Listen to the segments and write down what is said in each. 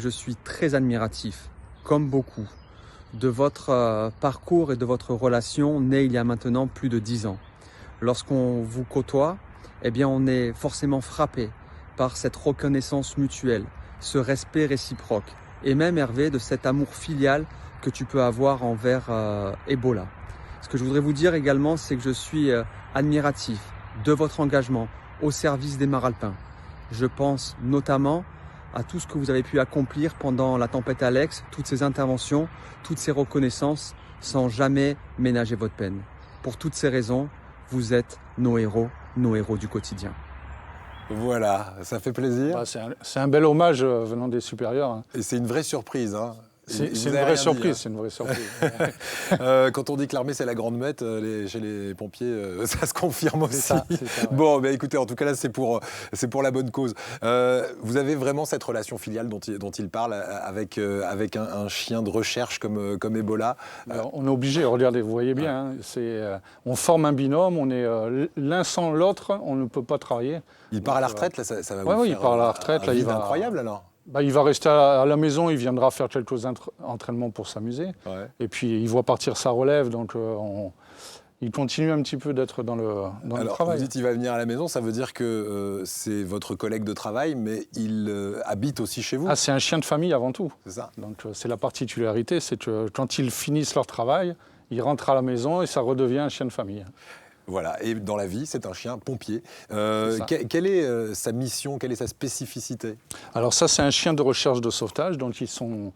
Je suis très admiratif, comme beaucoup, de votre parcours et de votre relation née il y a maintenant plus de 10 ans. Lorsqu'on vous côtoie, eh bien on est forcément frappé par cette reconnaissance mutuelle, ce respect réciproque et même Hervé de cet amour filial que tu peux avoir envers Ebola. Ce que je voudrais vous dire également, c'est que je suis admiratif de votre engagement au service des Maralpins. Je pense notamment à tout ce que vous avez pu accomplir pendant la tempête Alex, toutes ces interventions, toutes ces reconnaissances, sans jamais ménager votre peine. Pour toutes ces raisons, vous êtes nos héros du quotidien. Voilà, ça fait plaisir. C'est un bel hommage venant des supérieurs. Hein. Et c'est une vraie surprise. Hein. C'est une vraie surprise, Quand on dit que l'armée c'est la grande mette, chez les pompiers, ça se confirme aussi. C'est ça, ouais. Bon, bah, écoutez, en tout cas là c'est pour la bonne cause. Vous avez vraiment cette relation filiale dont il parle avec un chien de recherche comme Ebola. Alors, on est obligé, regardez, vous voyez bien, hein, on forme un binôme, on est l'un sans l'autre, on ne peut pas travailler. Il part à la retraite, là, ça va vous faire il part à la retraite, là, il va incroyable alors. Il va rester à la maison, il viendra faire quelques entraînements pour s'amuser. Ouais. Et puis, il voit partir sa relève, donc il continue un petit peu d'être dans le travail. Vous dites qu'il va venir à la maison, ça veut dire que c'est votre collègue de travail, mais il habite aussi chez vous. Ah, c'est un chien de famille avant tout. C'est ça. Donc, c'est la particularité, c'est que quand ils finissent leur travail, ils rentrent à la maison et ça redevient un chien de famille. Voilà, et dans la vie, c'est un chien pompier. Quelle est sa mission, quelle est sa spécificité? Alors ça, c'est un chien de recherche de sauvetage, donc ils sont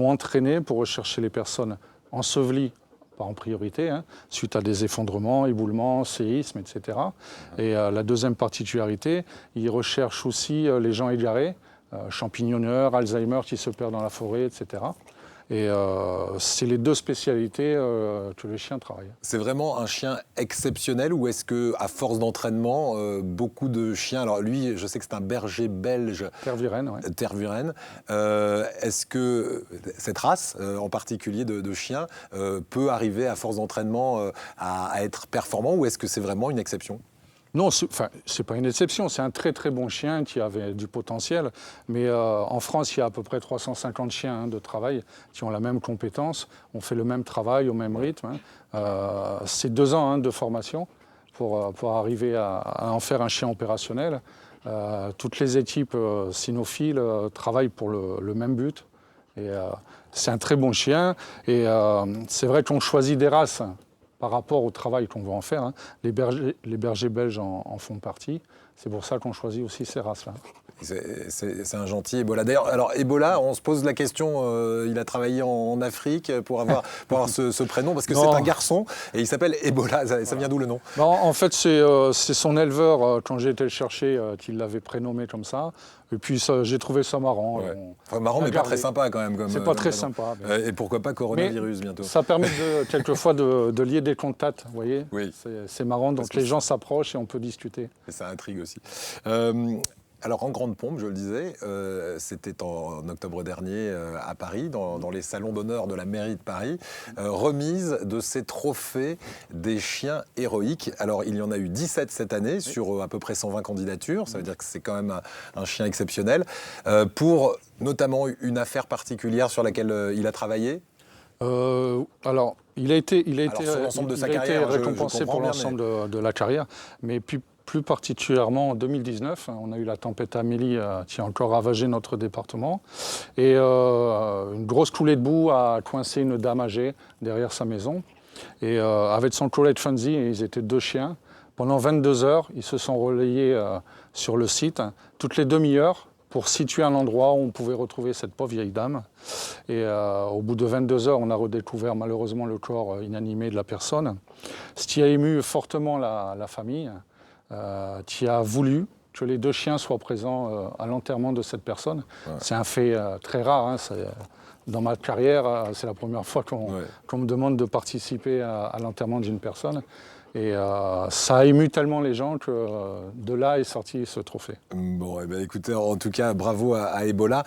entraînés pour rechercher les personnes ensevelies, pas en priorité, hein, suite à des effondrements, éboulements, séismes, etc. Et la deuxième particularité, ils recherchent aussi les gens égarés, champignonneurs, Alzheimer qui se perdent dans la forêt, etc. Et c'est les deux spécialités que les chiens travaillent. C'est vraiment un chien exceptionnel ou est-ce qu'à force d'entraînement, beaucoup de chiens... Alors lui, je sais que c'est un berger belge. Tervuren, oui. Tervuren. Est-ce que cette race en particulier de chiens peut arriver à force d'entraînement à être performant ou est-ce que c'est vraiment une exception ? Non, c'est pas une exception, c'est un très très bon chien qui avait du potentiel, mais en France, il y a à peu près 350 chiens de travail qui ont la même compétence, on fait le même travail au même rythme. C'est 2 ans de formation pour arriver à en faire un chien opérationnel. Toutes les équipes cynophiles travaillent pour le même but. Et, c'est un très bon chien et c'est vrai qu'on choisit des races par rapport au travail qu'on veut en faire. Hein. Les bergers belges en font partie. C'est pour ça qu'on choisit aussi ces races-là. C'est un gentil Ebola. D'ailleurs, alors Ebola, on se pose la question, il a travaillé en Afrique pour avoir ce prénom, parce que c'est un garçon, et il s'appelle Ebola. Ça vient d'où le nom ? Non, en fait, c'est son éleveur, quand j'ai été le chercher, qui l'avait prénommé comme ça. Et puis j'ai trouvé ça marrant. Ouais. Enfin, marrant, mais pas très sympa quand même. C'est pas très sympa. Et pourquoi pas coronavirus bientôt. Ça permet quelquefois de lier des contacts, vous voyez. Oui. C'est marrant, donc les gens s'approchent et on peut discuter. Et ça intrigue aussi. Alors en grande pompe, je le disais, c'était en octobre dernier à Paris, dans les salons d'honneur de la mairie de Paris, remise de ces trophées des chiens héroïques. Alors il y en a eu 17 cette année sur à peu près 120 candidatures, ça veut dire que c'est quand même un chien exceptionnel, pour notamment une affaire particulière sur laquelle il a travaillé. Alors, il a été récompensé pour l'ensemble de la carrière, mais puis plus particulièrement en 2019, on a eu la tempête Amélie qui a encore ravagé notre département. Et une grosse coulée de boue a coincé une dame âgée derrière sa maison. Et avec son collègue Funzi, ils étaient 2 chiens. Pendant 22 heures, ils se sont relayés sur le site, toutes les demi-heures, pour situer un endroit où on pouvait retrouver cette pauvre vieille dame. Et au bout de 22 heures, on a redécouvert malheureusement le corps inanimé de la personne, ce qui a ému fortement la famille, qui a voulu que les 2 chiens soient présents à l'enterrement de cette personne. Ouais. C'est un fait très rare. Hein, dans ma carrière, c'est la première fois qu'on me demande de participer à l'enterrement d'une personne. Et ça a ému tellement les gens que de là est sorti ce trophée. Bon, eh bien, écoutez, en tout cas, bravo à Ebola.